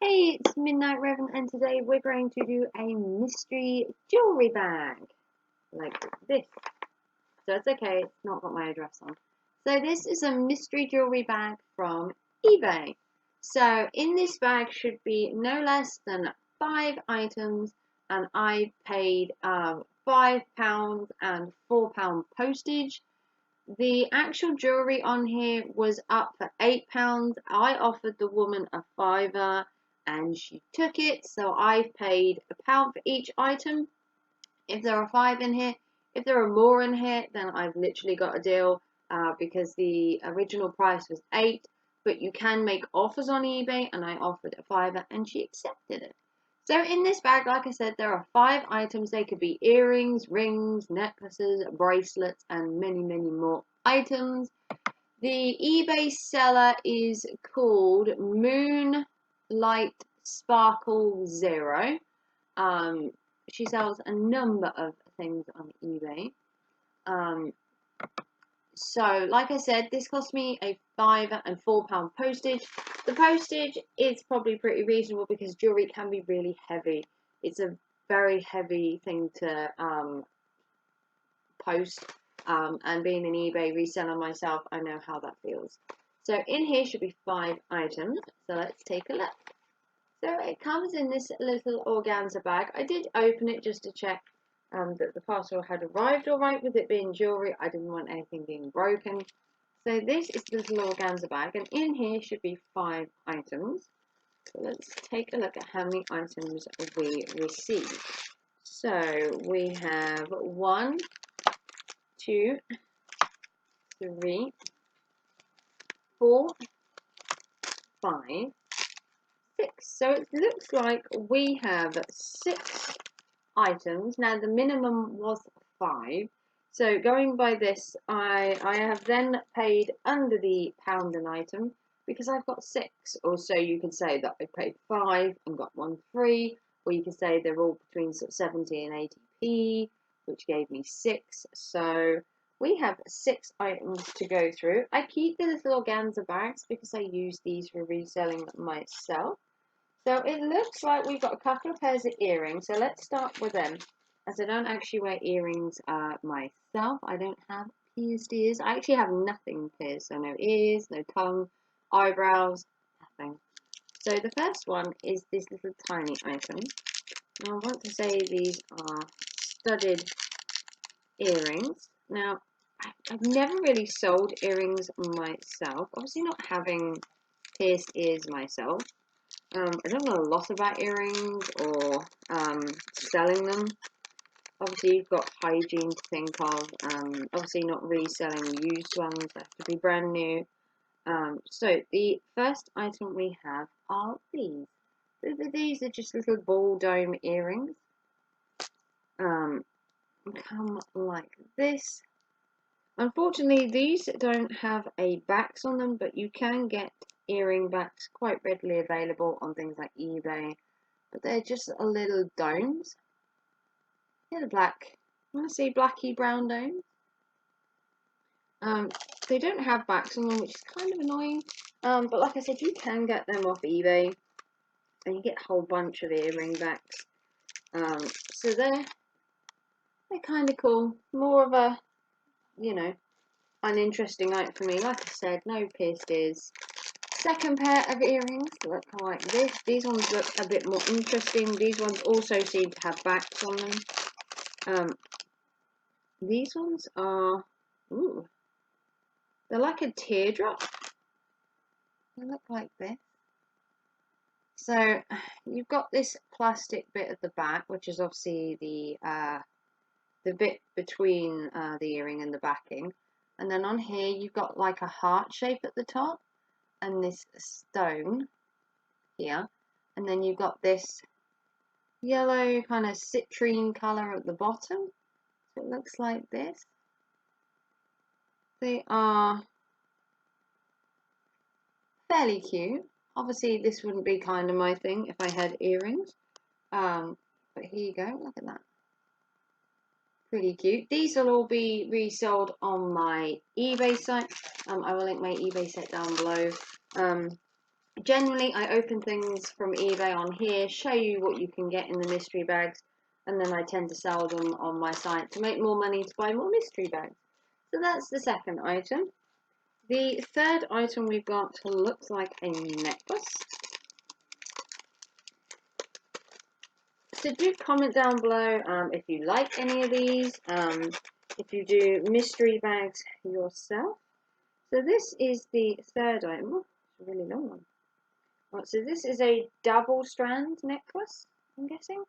Hey, it's Midnight Revan, and today we're going to do a mystery jewellery bag, like this. So it's okay, it's not got my address on. So this is a mystery jewellery bag from eBay. So in this bag should be no less than 5 items, and I paid £5 and £4 postage. The actual jewellery on here was up for £8. I offered the woman a fiver and she took it, so I've paid £1 for each item. If there are 5 in here, if there are more in here, then I've literally got a deal, because the original price was 8, but you can make offers on eBay, and I offered a fiver and she accepted it. So in this bag, like I said, there are 5 items. They could be earrings, rings, necklaces, bracelets, and many, many more items. The eBay seller is called Moonlight Sparkle Zero. She sells a number of things on eBay. So, like I said, this cost me a fiver and £4 postage. The postage is probably pretty reasonable because jewellery can be really heavy. It's a very heavy thing to post. And being an eBay reseller myself, I know how that feels. So in here should be 5 items. So let's take a look. So it comes in this little organza bag. I did open it just to check that the parcel had arrived all right. With it being jewellery, I didn't want anything being broken. So this is the little organza bag, and in here should be 5 items. So let's take a look at how many items we received. So we have 1, 2, 3, 4, 5, 6. So it looks like we have 6 items. Now the minimum was 5. So going by this, I have then paid under the pound an item because I've got 6. Or so you can say that I paid 5 and got 1 free. Or you can say they're all between sort of 70 and 80p, which gave me 6. So we have 6 items to go through. I keep the little organza bags because I use these for reselling myself. So it looks like we've got a couple of pairs of earrings. So let's start with them. As I don't actually wear earrings myself. I don't have pierced ears. I actually have nothing pierced. So no ears, no tongue, eyebrows, nothing. So the first one is this little tiny item. Now I want to say these are studded earrings. Now I've never really sold earrings myself. Obviously not having pierced ears myself. I don't know a lot about earrings or selling them. Obviously, you've got hygiene to think of. Obviously, not reselling used ones. They have to be brand new. So the first item we have are these. These are just little ball dome earrings. Come like this. Unfortunately, these don't have a backs on them, but you can get earring backs quite readily available on things like eBay. But they're just a little domes. They're black. I want to say blacky brown domes. They don't have backs on them, which is kind of annoying. But like I said, you can get them off eBay, and you get a whole bunch of earring backs. So they're kind of cool. More of a, you know, uninteresting item for me. Like I said, no pierced ears. Second pair of earrings look like this. These ones look a bit more interesting. These ones also seem to have backs on them. These ones are, ooh, they're like a teardrop. They look like this. So you've got this plastic bit at the back, which is obviously the bit between the earring and the backing. And then on here you've got like a heart shape at the top and this stone here. And then you've got this yellow kind of citrine colour at the bottom. So it looks like this. They are fairly cute. Obviously this wouldn't be kind of my thing if I had earrings. But here you go, look at that. Pretty cute. These will all be resold on my eBay site. I will link my eBay site down below. Generally, I open things from eBay on here, show you what you can get in the mystery bags, and then I tend to sell them on my site to make more money to buy more mystery bags. So that's the second item. The third item we've got looks like a necklace. So do comment down below if you like any of these, if you do mystery bags yourself. So this is the third item. Oh, it's a really long one. Right, so this is a double strand necklace, I'm guessing.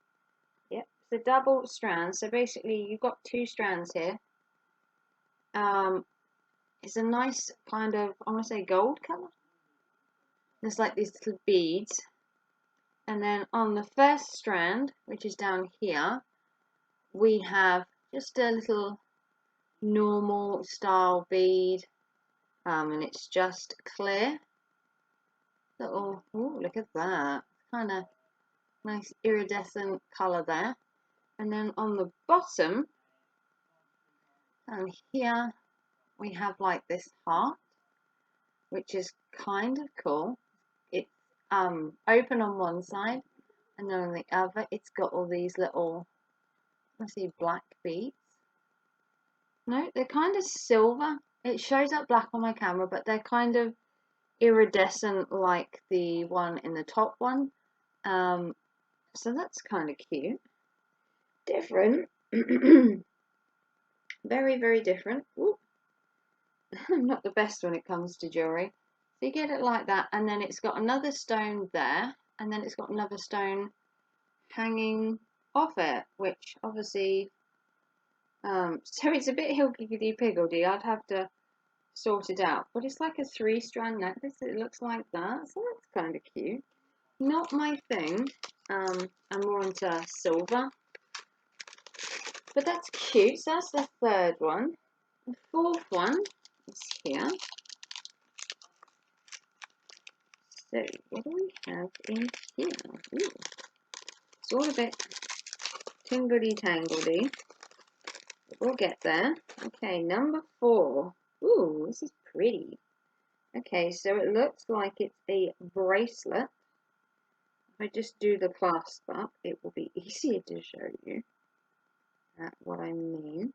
Yep, it's a double strand. So basically you've got two strands here. It's a nice kind of, I want to say gold colour. There's like these little beads. And then on the first strand, which is down here, we have just a little normal style bead. And it's just clear. Little, oh, look at that. Kind of nice iridescent colour there. And then on the bottom, down here, we have like this heart, which is kind of cool. It's open on one side, and then on the other, it's got all these little, let's see, black beads. No, they're kind of silver. It shows up black on my camera, but they're kind of iridescent like the one in the top one. So that's kind of cute. Different. Very, very different. Ooh. I'm not the best when it comes to jewellery. So you get it like that, and then it's got another stone there, and then it's got another stone hanging off it, which obviously, so it's a bit higgledy-piggledy. I'd have to sort it out, but it's like a 3-strand necklace. It looks like that, so that's kind of cute. Not my thing. I'm more into silver, but that's cute. So that's the third one. The fourth one is here. So what do we have in here? Ooh, it's all a bit tingledy-tangledy. We'll get there. Okay, number 4. Ooh, this is pretty. Okay, so it looks like it's a bracelet. If I just do the clasp up, it will be easier to show you what I mean.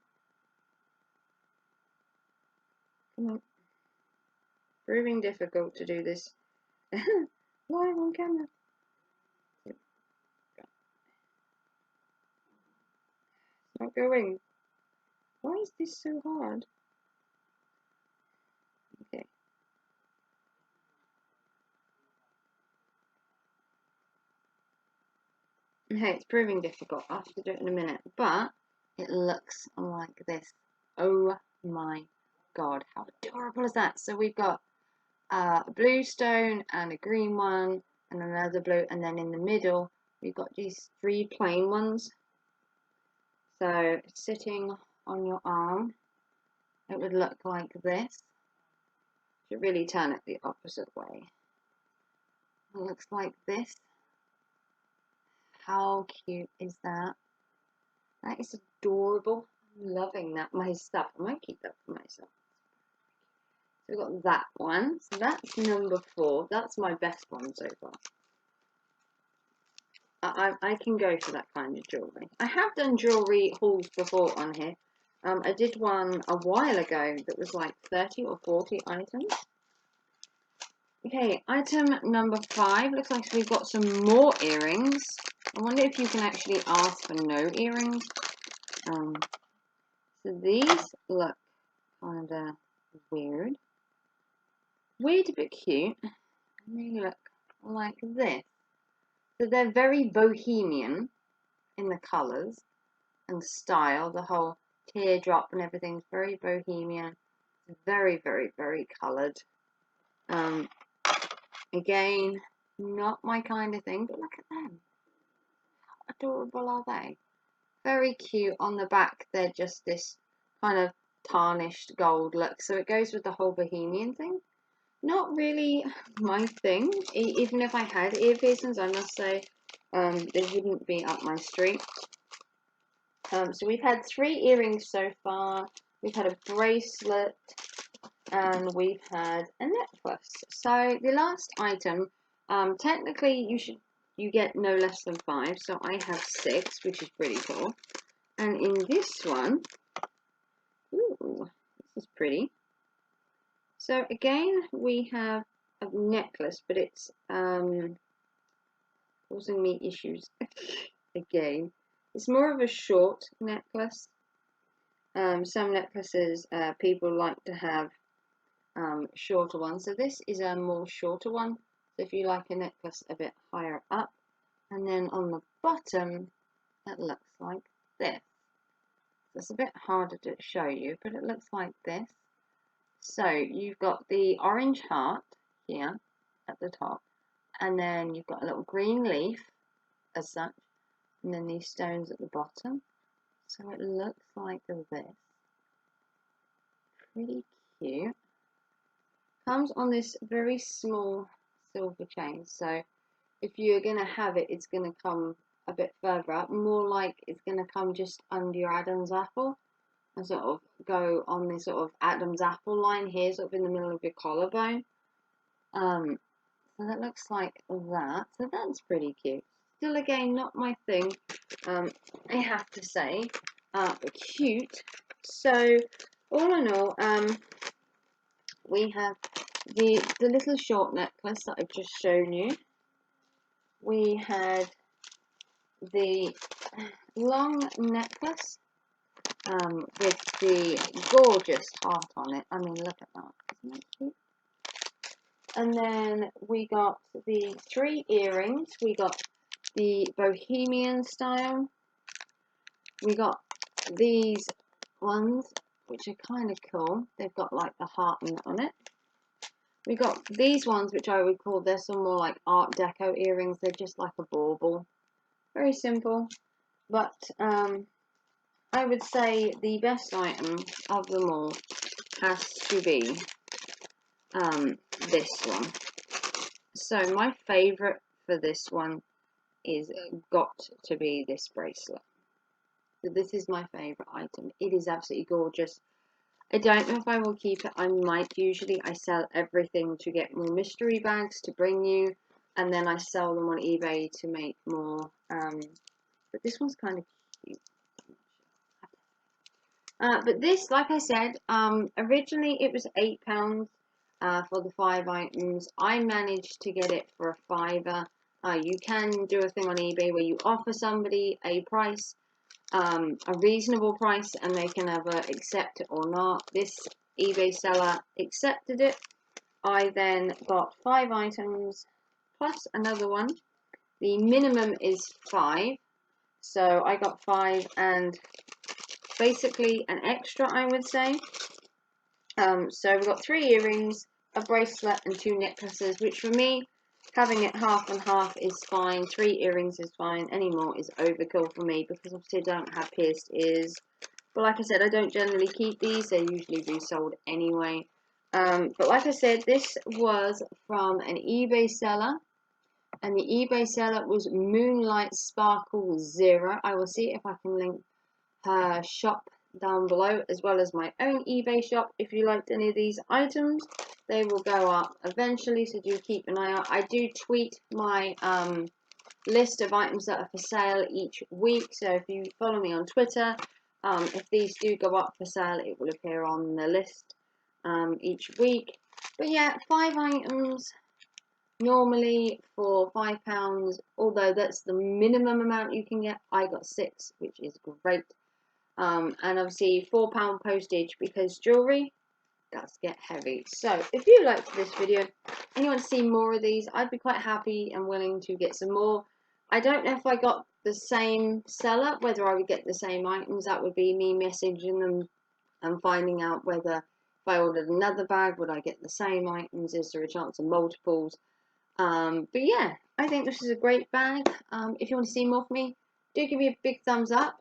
Come on. Proving difficult to do this live on camera. It's not going. Why is this so hard? Okay. Okay, it's proving difficult. I'll have to do it in a minute, but it looks like this. Oh my god, how adorable is that? So we've got a blue stone and a green one and another blue, and then in the middle we've got these 3 plain ones. So sitting on your arm, it would look like this. Should really turn it the opposite way. It looks like this. How cute is that? That is adorable. I'm loving that myself. I might keep that for myself. So we've got that one. So that's number 4. That's my best one so far. I can go for that kind of jewellery. I have done jewellery hauls before on here. I did one a while ago that was like 30 or 40 items. Okay, item number 5. Looks like we've got some more earrings. I wonder if you can actually ask for no earrings. So these look kind of weird. Weird but cute. And they look like this. So they're very bohemian in the colours and style. The whole teardrop and everything's very bohemian. Very, very, very coloured. Again, not my kind of thing, but look at them. How adorable are they? Very cute. On the back, they're just this kind of tarnished gold look. So it goes with the whole bohemian thing. Not really my thing. Even if I had ear piercings, I must say, they wouldn't be up my street. So we've had 3 earrings so far. We've had a bracelet, and we've had a necklace. So the last item Technically, you get no less than 5, so I have 6, which is pretty cool. And in this one, ooh, this is pretty. So again, we have a necklace, but it's causing me issues again. It's more of a short necklace. Some necklaces people like to have shorter ones, so this is a more shorter one. So if you like a necklace a bit higher up, and then on the bottom it looks like this. It's a bit harder to show you, but it looks like this. So you've got the orange heart here at the top, and then you've got a little green leaf as such, and then these stones at the bottom. So it looks like this. Pretty cute. Comes on this very small silver chain, so if you're going to have it, it's going to come a bit further up, more like it's going to come just under your Adam's apple and sort of go on this sort of Adam's apple line here, sort of in the middle of your collarbone. So that looks like that, so that's pretty cute. Still, again, not my thing, I have to say, but cute. So all in all, we have the little short necklace that I've just shown you. We had the long necklace with the gorgeous heart on it. I mean, look at that. Isn't that cute? And then we got the 3 earrings. We got the bohemian style. We got these ones, which are kind of cool. They've got like the heart on it. We got these ones, which I would call, they're some more like Art Deco earrings. They're just like a bauble. Very simple. But I would say the best item of them all has to be this one. So my favourite for this one is got to be this bracelet. So this is my favourite item. It is absolutely gorgeous. I don't know if I will keep it. I might. Usually I sell everything to get more mystery bags to bring you, and then I sell them on eBay to make more. But this one's kind of cute. But this, like I said, originally it was £8 for the 5 items. I managed to get it for a £5. You can do a thing on eBay where you offer somebody a price, a reasonable price, and they can either accept it or not. This eBay seller accepted it. I then got 5 items plus another one. The minimum is 5, so I got 5 and basically an extra, I would say. So we've got 3 earrings, a bracelet, and 2 necklaces, which for me, having it half and half is fine. 3 earrings is fine. Any more is overkill for me because obviously I don't have pierced ears. But like I said, I don't generally keep these. They're usually resold anyway. But like I said, this was from an eBay seller. And the eBay seller was Moonlight Sparkle 0. I will see if I can link her shop down below, as well as my own eBay shop. If you liked any of these items, they will go up eventually, so do keep an eye out. I do tweet my list of items that are for sale each week, so if you follow me on Twitter, if these do go up for sale, it will appear on the list each week. But yeah, 5 items normally for £5, although that's the minimum amount you can get. I got 6, which is great. And obviously £4 postage, because jewellery does get heavy. So if you liked this video and you want to see more of these, I'd be quite happy and willing to get some more. I don't know if I got the same seller, whether I would get the same items. That would be me messaging them and finding out whether if I ordered another bag, would I get the same items? Is there a chance of multiples? But yeah, I think this is a great bag. If you want to see more from me, do give me a big thumbs up.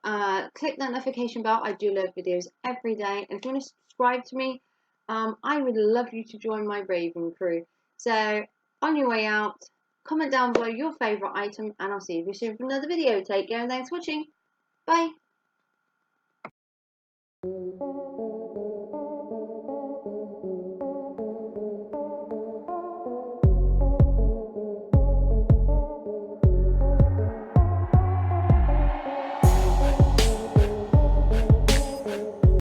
Click that notification bell. I do load videos every day. And if you want to subscribe to me, I would love you to join my raving crew. So on your way out, comment down below your favourite item, and I'll see you soon for another video. Take care and thanks for watching. Bye.